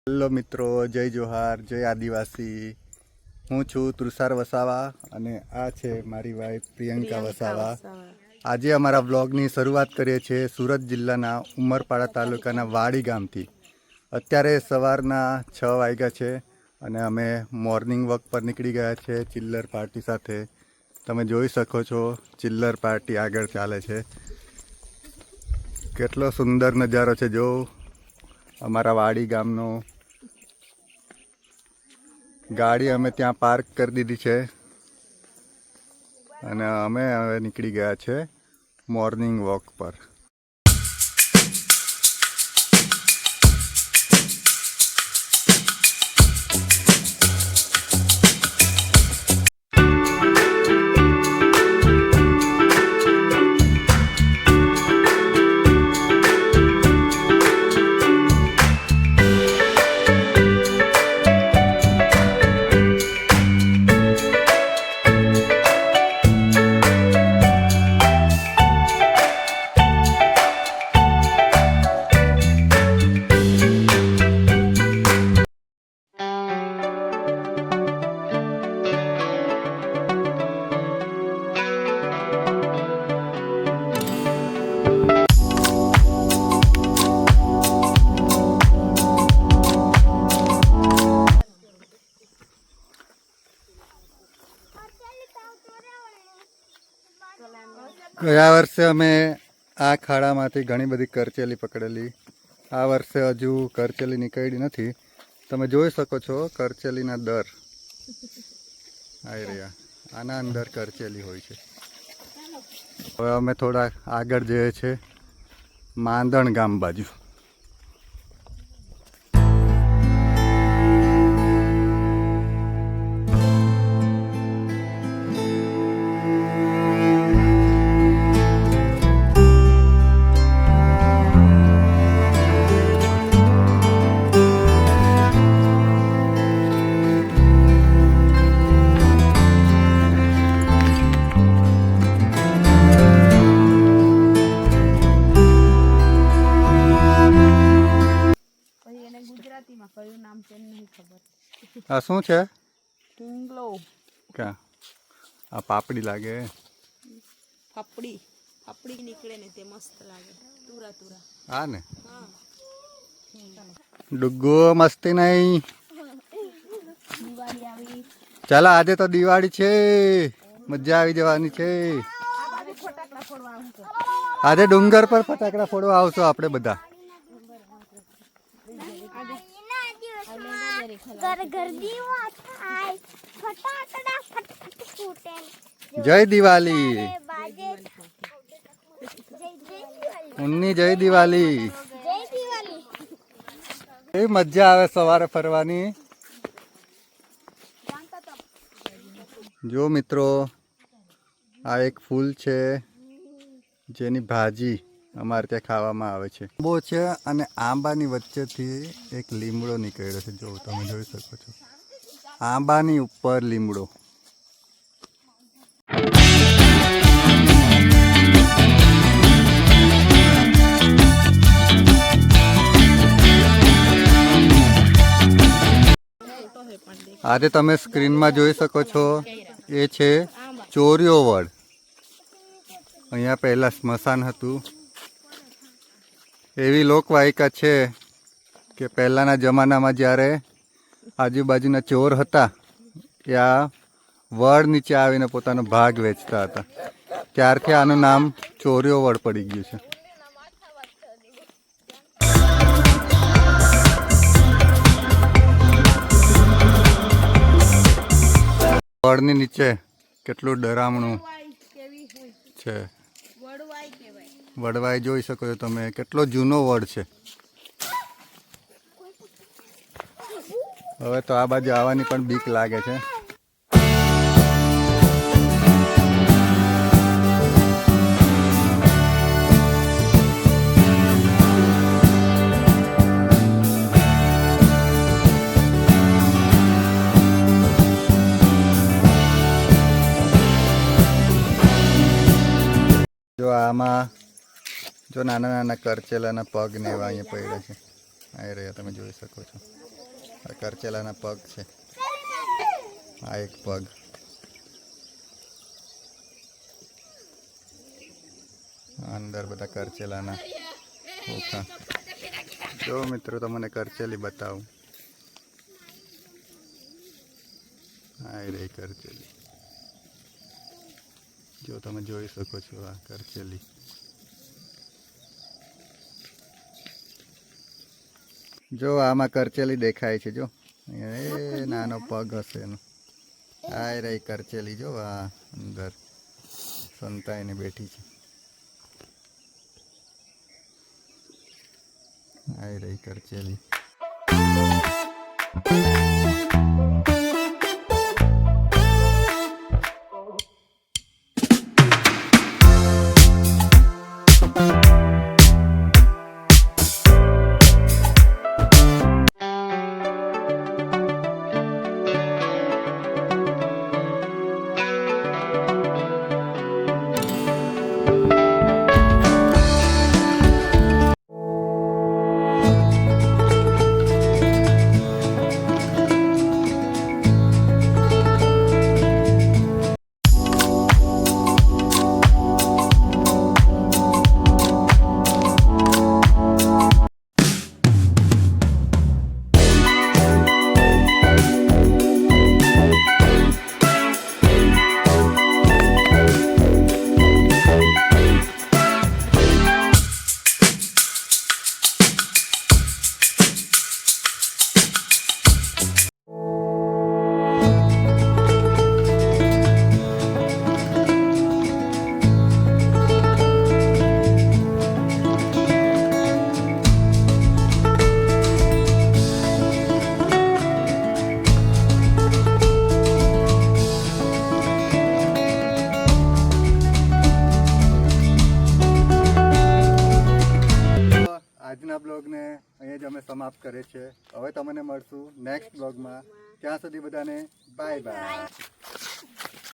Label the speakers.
Speaker 1: Hello મિત્રો, જય જોહાર, જય આદિવાસી। હું છું તુષાર વસાવા અને આ છે મારી વાઈફ પ્રિયંકા વસાવા। આજે અમારા બ્લોગની શરૂઆત કરીએ છીએ સુરત જિલ્લાના ઉમરપાડા તાલુકાના વાડી ગામથી। અત્યારે સવારના 6 વાગ્યા છે અને અમે મોર્નિંગ વોક પર નીકળી ગયા છે ચિલ્લર પાર્ટી સાથે। તમે જોઈ શકો છો ચિલ્લર પાર્ટી આગળ ચાલે છે। કેટલો સુંદર નજારો છે જો અમારા વાડી ગામનો। ગાડી અમે ત્યાં પાર્ક કરી દીધી છે અને અમે હવે નીકળી ગયા છે મોર્નિંગ વોક પર। ગયા વર્ષે અમે આ ખાડામાંથી ઘણી બધી કરચેલી પકડેલી। આ વર્ષે હજુ કરચેલી નીકળી નથી। તમે જોઈ શકો છો કરચેલીના દર આવી રહ્યા, આના અંદર કરચેલી હોય છે। હવે અમે થોડા આગળ જઈએ છીએ માંદણ ગામ બાજુ। આ શું છે?
Speaker 2: ઢીંગલો
Speaker 1: ક્યાં? આ પાપડી લાગે।
Speaker 2: પાપડી નીકળે ને તે મસ્ત લાગે, તુરા તુરા।
Speaker 1: હા ને, ડુગ્ગો મસ્તી નહીં।
Speaker 2: દિવાળી આવી,
Speaker 1: ચાલો આજે તો દિવાળી છે, મજા આવી જવાની છે।
Speaker 2: ફટાકડા ફોડવા આવશે।
Speaker 1: આજે ડુંગર પર ફટાકડા ફોડવા આવશો આપણે બધા। જય દિવાળી, ઉન્ની જય દિવાળી। એ મજા આવે સવારે ફરવાની। જો મિત્રો, આ એક ફૂલ છે જેની ભાજી અમારે ત્યાં ખાવામાં આવે છે। આંબો છે અને આંબાની વચ્ચેથી એક લીમડો નીકળ્યો છે, જો તમે જોઈ શકો છો, આંબાની ઉપર લીમડો। આજે તમે સ્ક્રીનમાં જોઈ શકો છો એ છે ચોર્યો વડ। અહીંયા પહેલા સ્મશાન હતું। એવી લોકવાયકા છે કે પહેલાંના જમાનામાં જ્યારે આજુબાજુના ચોર હતા એ આ વડ નીચે આવીને પોતાનો ભાગ વેચતા હતા, ત્યારથી આનું નામ ચોર્યો વડ પડી ગયું છે। વડની નીચે કેટલું ડરામણું છે। વડવાઈ જોઈ શકો છો તમે, કેટલો જૂનો વડ છે। હવે તો આ બાજુ આવવાની પણ બીક લાગે છે। જો આમાં જો નાના નાના કરચેલાના પગ ને એવા અહીંયા પડ્યા છે, આવી રહ્યા તમે જોઈ શકો છો। આ કરચેલાના પગ છે. આ એક પગ. અંદર બધા કરચેલાના ઓખા. જો મિત્રો તમને કરચેલી બતાવું. આ રહી કરચેલી. જો તમે જોઈ શકો છો આ કરચેલી. જો આમાં કરચેલી દેખાય છે. જો એ નાનો પગ હશે એનો. આ રહી કરચેલી. જો આ અંદર સંતાઈને બેઠી છે. આ રહી કરચેલી. આજના બ્લોગને અહીંયા જ અમે સમાપ્ત કરીએ છીએ. હવે તમને મળશું નેક્સ્ટ બ્લોગમાં. ત્યાં સુધી બધાને બાય બાય.